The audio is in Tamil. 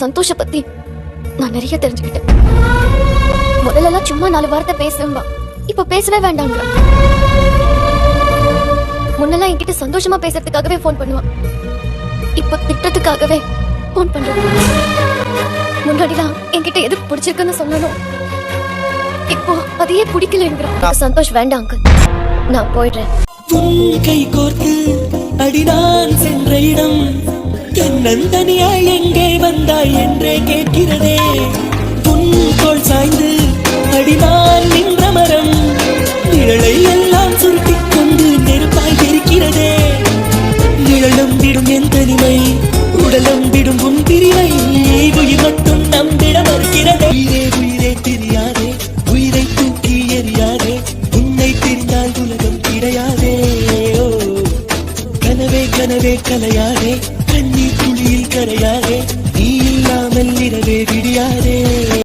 சந்தோஷ பத்தி நான் நிறைய தெரிஞ்சுக்கிட்டேன். முதல்ல சும்மா 4 வார்த்தை பேசும்பா, இப்ப பேசவே வேண்டாங்க. முன்னெல்லாம் என்கிட்ட சந்தோஷமா பேசுறதுக்காகவே போன் பண்ணுவான், இப்ப திட்டத்துக்காகவே போன் பண்றான். முன்னாடிலாம் என்கிட்ட எது பிடிச்சிருக்குன்னு சொல்லணும், இப்போ அதையே பிடிக்கலங்கிறான். சந்தோஷ் வேண்டாம் அங்கிள், நான் போயிடுறேன். கை கோர்த்து அடிதான் சென்ற இடம் தன்னந்தனியாய் எங்கே வந்தாய் என்றே கேட்கிறதே. தோள் சாய்ந்து அடிதான் நின்ற மரம் நிழலை எல்லாம் சுருட்டிக் கொண்டு நெருப்பாய் இருக்கிறதே. நிழலும் விடும் என் தனிமை, உடலும் விடும் உன் பிரிவை, உயிர் மட்டும் நம்பிட மறுக்கிறதே. உயிரே உயிரே தெரியாதே, உயிரை தூக்கி எறியாதே, உன்னை தெரிந்தால் உலகம் கிடையாதே. கனவே கனவே கலையாதே, கண்ணீர் துளியில் கரையாதே, நீ இல்லாமல் இரவே விடியாதே.